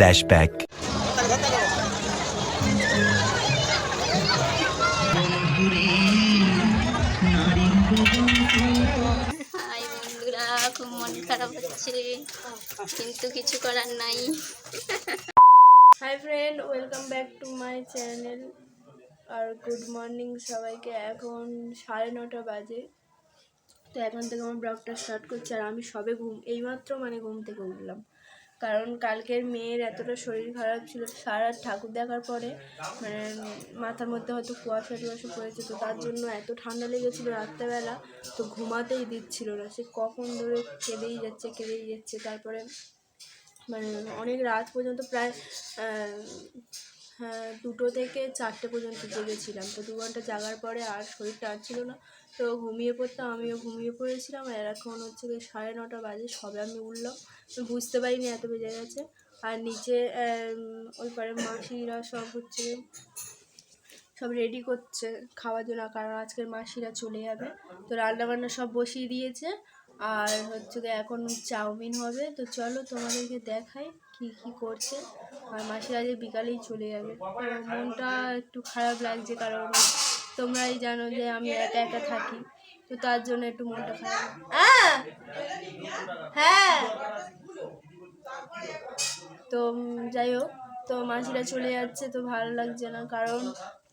flashback. High বন্ধুরা, খুব মন খারাপ হচ্ছে কিন্তু কিছু করার নাই। Hi friend, welcome back to my channel আর গুড মর্নিং সবাইকে। এখন 9:30 বাজে। তো এখন থেকে আমার ব্লগটা স্টার্ট করছি। আর আমি সবে এইমাত্র ঘুম থেকে উঠলাম, কারণ কালকের মেয়ের এতটা শরীর খারাপ ছিল। সারা রাত ঠাকুর দেখার পরে মাথার মধ্যে হয়তো কুয়াশা টুয়াশা পড়েছে, তো তার জন্য এত ঠান্ডা লেগেছিলো রাত্রেবেলা, তো ঘুমাতেই দিচ্ছিল না। সে কখন ধরে কেঁদেই যাচ্ছে। তারপরে অনেক রাত পর্যন্ত, প্রায় 2টো থেকে 4টে পর্যন্ত জেগেছিলাম। তো 2 ঘন্টা জাগার পরে আর শরীর টানছিল না, তো ঘুমিয়ে পড়তাম। আমিও ঘুমিয়ে পড়েছিলাম। আর এখন হচ্ছে 9:30 বাজে, সবে আমি উঠলাম। আমি বুঝতে পারিনি এত বেজে গেছে। আর নিচে ওই পারে মাসিরা সব রেডি করছে খাওয়ার জন্য, কারণ আজকের মাসিরা চলে যাবে। তো রান্নাবান্না সব বসিয়ে দিয়েছে। আর এখন চাউমিন হবে। তো চলো তোমাদেরকে দেখাই কি করছে। আর মাসিরা যে বিকালেই চলে যাবে, তো মনটা একটু খারাপ লাগছে, কারণ তোমরাই জানো যে আমি একা একা থাকি, তো তার জন্য একটু মনটা খারাপ। হ্যাঁ, তো যাই হোক, তো মাসিরা চলে যাচ্ছে, তো ভালো লাগছে না। কারণ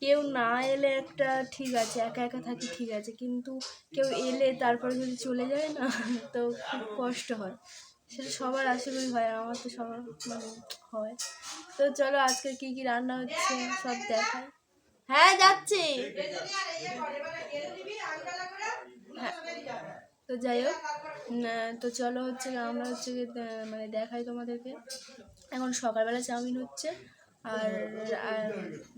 কেউ না এলে একটা ঠিক আছে, একা একা থাকি ঠিক আছে, কিন্তু কেউ এলে তারপরে যদি চলে যায় না, তো খুব কষ্ট হয়। সেটা সবার আশেপাশে হয়, আমার তো সবার হয়। তো চলো আজকে কি রান্না হচ্ছে সব দেখায়। হ্যাঁ যাচ্ছি। হ্যাঁ, তো যাই হোক, তো চলো আমরা দেখাই তোমাদেরকে। এখন সকালবেলা চাউমিন হচ্ছে, আর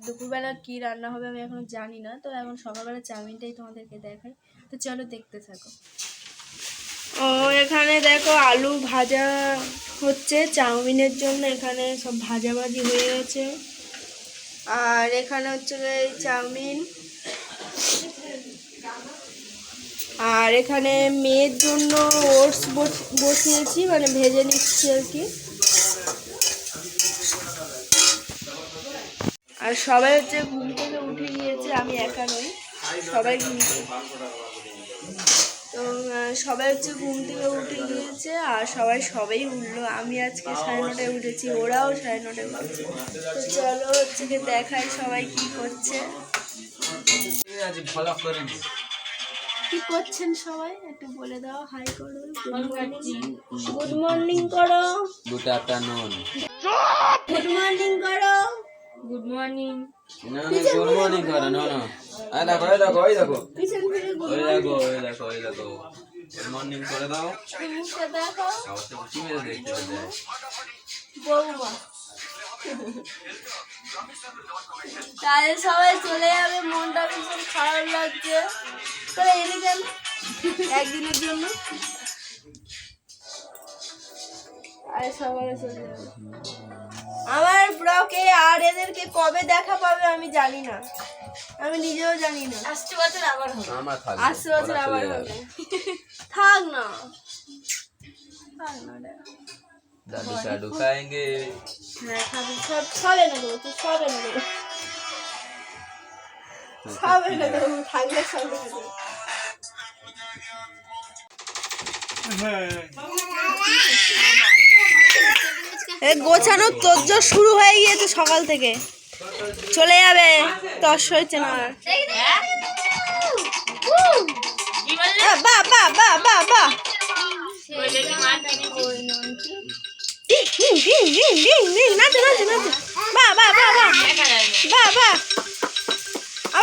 দুপুরবেলা কি রান্না হবে আমি এখনো জানি না। তো এখন সকালবেলা চাউমিনটাই তোমাদেরকে দেখাই, তো চলো দেখতে থাকো। ও এখানে দেখো আলু ভাজা হচ্ছে চাউমিনের জন্য। এখানে সব ভাজাভাজি হয়ে গেছে। আর এখানে এই চাউমিন। আর এখানে মেয়ের জন্য ওটস বসিয়েছি, ভেজে নিচ্ছি আর কি। আর সবাই ঘুম থেকে উঠে গিয়েছে, আমি একা নই, সবাই তো সবাই ঘুম থেকে উঠে গিয়েছে। আর সবাই উঠলো। আমি আজকে 9:30টায় উঠেছি, ওরাও 9:30টায় উঠেছে। তো চলো দেখাই সবাই কি করছে। কি করছেন সবাই একটু বলে দাও, হাই করো, গুড মর্নিং করো, গুড আফটারনুন, গুড মর্নিং করো, গুড মর্নিং। না গুড মর্নিং করো না। এই দেখো পিছন থেকে গুড মর্নিং করে দাও। মুখটা দেখো, আবার তো কি মেরে দেখতে যায় বৌমা। তাহলে সবাই চলে যাবে, মনটা ভীষণ খারাপ লাগছে। তাহলে এনে গেল একদিনের জন্য, আর সবাই চলে যাবে। আমার ব্লকে আর এদেরকে কবে দেখা পাবে আমি জানি না, আমি নিজেও জানি না। আসছে বছর আবার হবে, থাক না দাদু সাদু খাएंगे। হ্যাঁ খাবি, সব এনে দেবো, তুই সব এনে দেবো, থাকলে সব এনে দেবো। গোছানোর তোরজোর শুরু হয়ে গিয়েছে সকাল থেকে, চলে যাবে, তস হয়েছে না।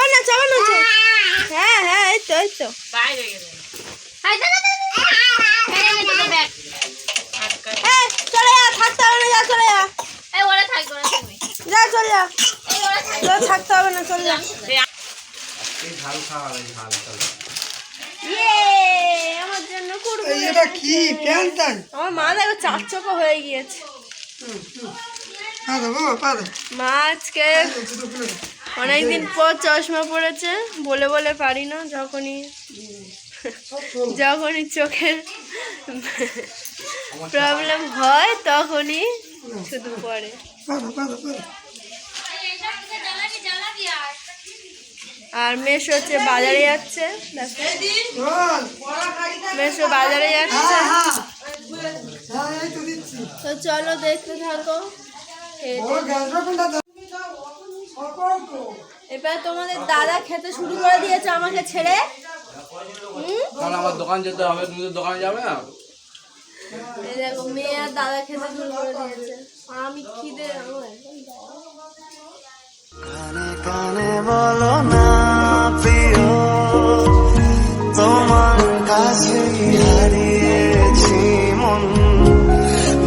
আবার নাচো। হ্যাঁ এই তো চলে যা, থাকতে হবে না, চলে যা, চলে যা, থাকতে হবে না, চলে যা। আমার জন্য আমার মা দেখো 4 চোখো হয়ে গিয়েছে। মা আজকে অনেকদিন পর চশমা পড়েছে, বলে পারি না। যখনই চোখের প্রবলেম হয় তখনই শুধু পরে। আর মেশ হচ্ছে বাজারে যাচ্ছে, মেশো বাজারে যাচ্ছে। তো চলো দেখতে থাকো। এবার তোমাদের দাদা খেতে শুরু করে দিয়েছে আমাকে ছেড়ে। আমার দোকান যেতে হবে, তুমি তো দোকানে যাবে না। এই দেখো মেয়ে আর দাদা খেতে শুরু করে দিয়েছে, আমি খিদে আমার কানে কানে বলো না প্রিয়, তোমার কাছে হারিয়েছি মন,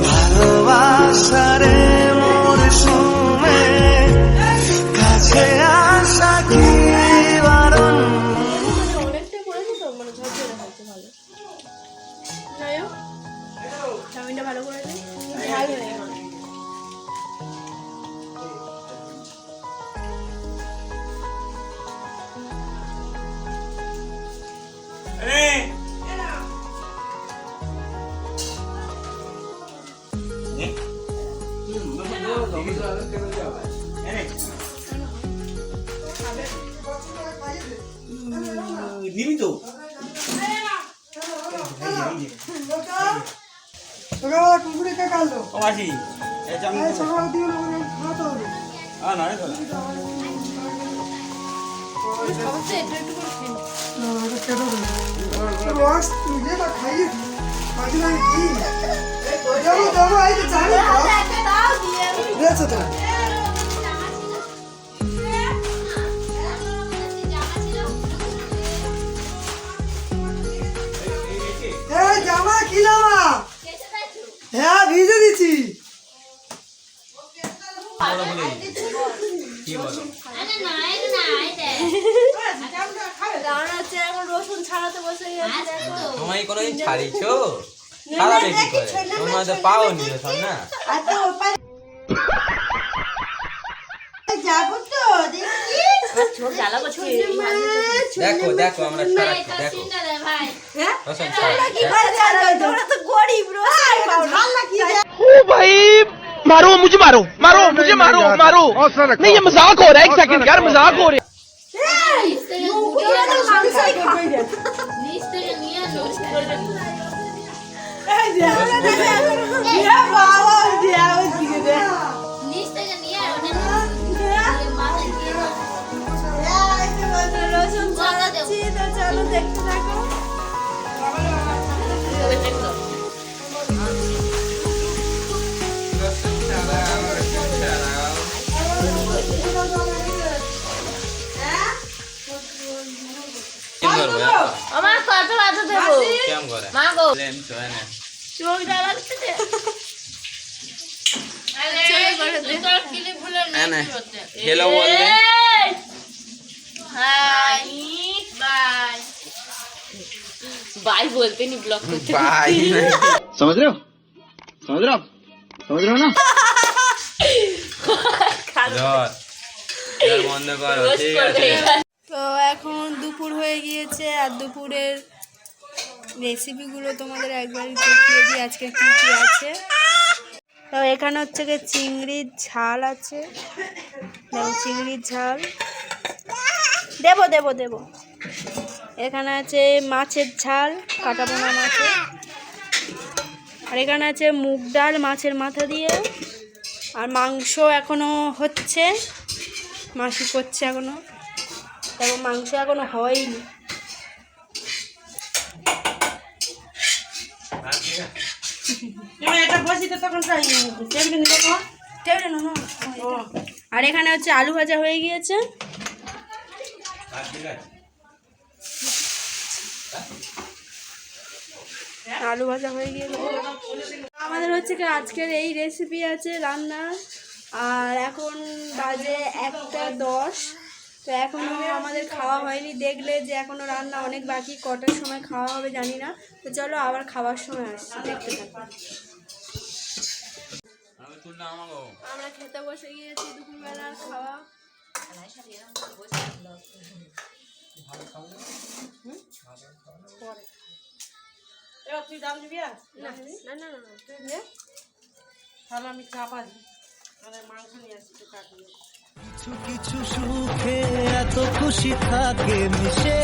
ভালোবাসারে মোর সুমে কাছে আসা কি বারণ। অনেকটা করেছি তো, মানে ঝরঝরে হচ্ছে ভালো। যাই হোক চাউমিনটা ভালো করে দিই, ঝাল হয়ে গেল। নিবি তো ও মাসি এই চাউমিন না রে তোলা সমস্যা একটু একটু করে খেয়ে জামা কি জামা? হ্যাঁ ভিজে দিচ্ছি। কি বলো? রান্না হচ্ছে এখন, রসুন ছাড়াতে বসে গেছে। তোমায় কোনোদিন ছাড়িছো? ছাড়াবে কি করে? তোমরা তো পাও নি সব না। যাবো তো দেখি। দেখো দেখো আমরা ছাড়াচ্ছি, দেখো রসুন তোমরা তো গরিব, ओ भाई मारो मुझे, मारो मारो मुझे, मारो मारो। नहीं ये मजाक हो रहा है, एक सेकंड यार, मजाक हो रहा है। রসুন ছাড়াচ্ছি, তো চলো দেখতে থাকো। আমার কত বাজে দেবো কেমন করে? মা গো, লেন তো এনে। চোখ জ্বালাচ্ছে যে। এনে। hello বলবে। হাই বাই बाय बोलते नहीं ब्लॉक करते। বাই। समझ रहे हो, समझ रहे हो आप, समझ रहे हो ना। ধর। এর বন্ধ করো, ঠিক আছে। তো এখন দুপুর হয়ে গিয়েছে, আর দুপুরের রেসিপিগুলো তোমাদের একবার দেখিয়ে দিই আজকে কী কী আছে। তো এখানে হচ্ছে গিয়ে চিংড়ির ঝাল আছে, দেখো চিংড়ির ঝাল, দেবো দেবো দেবো। এখানে আছে মাছের ঝাল, কাটা পোনা মাছের। আর এখানে আছে মুগ ডাল মাছের মাথা দিয়ে। আর মাংস এখনও হচ্ছে, মাসি করছে এখনও, তারপর মাংস এখনো হয়নি। টেবিলে নাও, আর এখানে হচ্ছে আলু ভাজা হয়ে গিয়েছে। আলু ভাজা হয়ে গিয়েছে। আমাদের হচ্ছে কি আজকের এই রেসিপি আছে রান্না। আর এখন বাজে 1:10। তো এখনও আমাদের খাওয়া হয়নি, দেখলে যে এখনও রান্না অনেক বাকি, কটার সময় খাওয়া হবে জানি না। তো চলো আবার খাওয়ার সময় আসছি, দেখতে থাকো। আমরা খেতে বসে গিয়েছি, দুপুরবেলার খাওয়া। না না না, তাহলে আমি চাপা দিই মানে মাংস নিয়ে আসছি তো কাটিয়ে কিছু কিছু সুখে এত খুশি থাকে মিশে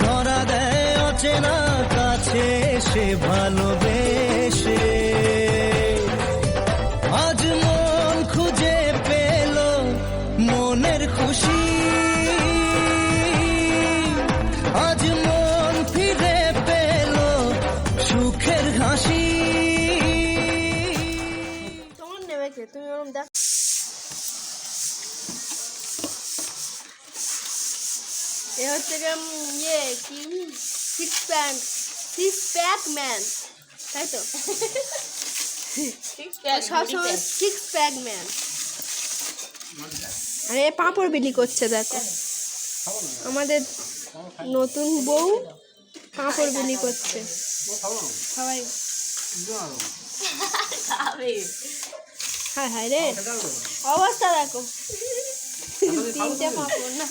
ধরা দেয় অচেনা কাছে সে ভালোবেসে আজ মন খুঁজে পেল মনের খুশি আজ মন ফিরে পেল সুখের হাসি তোমার নেবে কে তুমি ওরকম দেখ এ হচ্ছে ইয়ে কি সিক্স প্যাক ম্যান তাই তো সবসময় সিক্স প্যাক ম্যান আরে পাঁপড় বিলি করছে দেখো আমাদের নতুন বউ পাঁপড় বিলি করছে সবাই হ্যাঁ হ্যাঁ রে অবস্থা দেখো তিনটে পাঁপড় না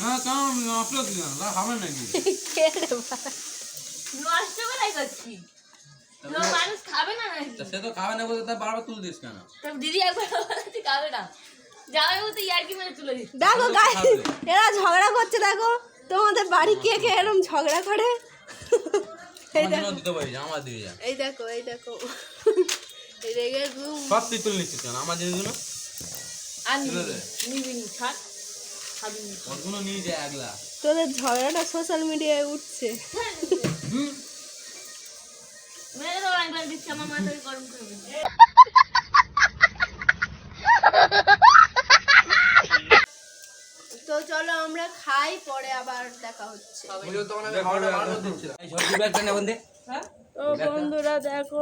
হ্যাঁ কেমন নষ্ট দিলাম খাবেন নাকি নষ্ট করে করছি মানুষ খাবে না নাকি সে তো খাবে না বলতে তা বারবার তুল দিস কেন তোর দিদি একবার বলেছে খাবে না যাবে বলতে ইয়ার্কি মেরে তুলে দিস দেখো গাই এরা ঝগড়া করছে দেখো তোমাদের বাড়ি কে কে এরকম ঝগড়া করে এই দেখো দিতে পারি আমার দিয়ে যা এই দেখো এই রেগে সব তুই তুলে নিচ্ছিস কেন আমার জিনিসগুলো নিবি নি ছাড় খাবি নি ওগুলো নিয়ে যায় একলা তোদের ঝগড়াটা সোশ্যাল মিডিয়ায় উঠছে মেরে দেবো একবার দিচ্ছি আমার মাথায় গরম করবে তো চলো আমরা খাই পরে আবার দেখা হচ্ছে তো বন্ধুরা দেখো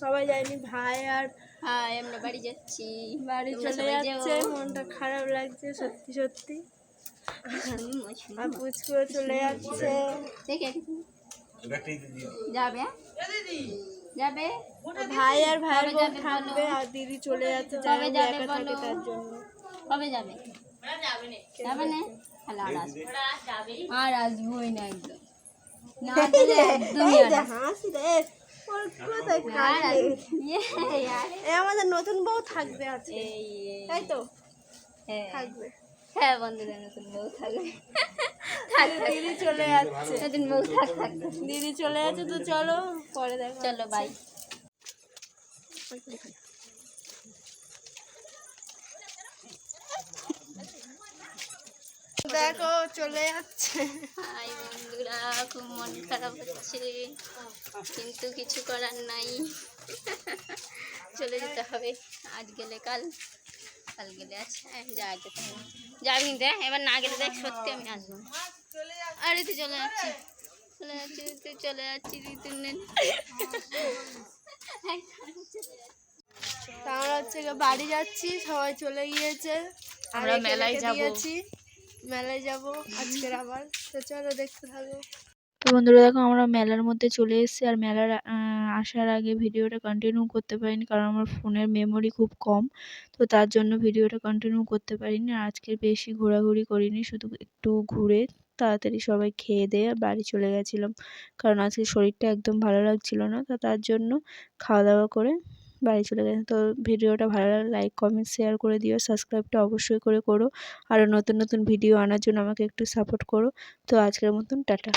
সবাই যায়নি ভাই আর হ্যাঁ আমরা বাড়ি যাচ্ছি বাড়ি তোমরা চলে সবাই যাচ্ছে যেও। মনটা খারাপ লাগছে সত্যি সত্যি আর পুচকুও চলে যাচ্ছে দেখে যাবে যাবে ভাই আর ভাইয়ের কবে বউ যাবে থাকবে বলো? আর দিদি চলে যাচ্ছে কবে যারা যাবে একা থাকে বলো? তার জন্য কবে যাবে যাবে না তাহলে আর আসবোই না একদম না গেলে একদমই এই আর যে আসবো হাসি রে ওর কোথায় না। আর কাঁদে? ইয়ে, আরে, এই আমাদের নতুন বউ থাকবে আজকে এই, তাই তো হ্যাঁ। থাকবে হ্যাঁ বন্ধুরা নতুন বউ থাকবে থাক, থাক, দিদি চলে যাচ্ছে নতুন বউ থাক থাক দিদি চলে যাচ্ছে তো চলো পরে দেখা চলো বাই দেখো চলে যাচ্ছে হাই বন্ধুরা খুব মন খারাপ হচ্ছে কিন্তু কিছু করার নাই চলে যেতে হবে আজ গেলে কাল কাল গেলে আছে যা যেতে হবে যাবি দেখ এবার না গেলে দেখ সত্যি আমি আসবো না। আরে তুই চলে যাচ্ছি তুই চলে যাচ্ছি তুই নেন আমরা হচ্ছে গিয়ে বাড়ি যাচ্ছি সবাই চলে গিয়েছে আমরা মেলায় যাবো। মেলায় যাব আজকের আবার তো চলো দেখতে থাকো তো বন্ধুরা দেখো আমরা মেলার মধ্যে চলে এসেছি আর মেলার আসার আগে ভিডিওটা কন্টিনিউ করতে পারিনি কারণ আমার ফোনের মেমোরি খুব কম তো তার জন্য ভিডিওটা কন্টিনিউ করতে পারিনি আর আজকে বেশি ঘোরাঘুরি করিনি শুধু একটু ঘুরে তাড়াতাড়ি সবাই খেয়ে দিয়ে বাড়ি চলে গেছিলাম কারণ আজকে শরীরটা একদম ভালো লাগছিল না তো তার জন্য খাওয়া দাওয়া করে বাড়ি চলে গেছে তো ভিডিওটা ভালো লাগলে লাইক কমেন্ট শেয়ার করে দিও সাবস্ক্রাইবটা অবশ্যই করো আরও নতুন নতুন ভিডিও আনার জন্য আমাকে একটু সাপোর্ট করো তো আজকের মতন টাটা।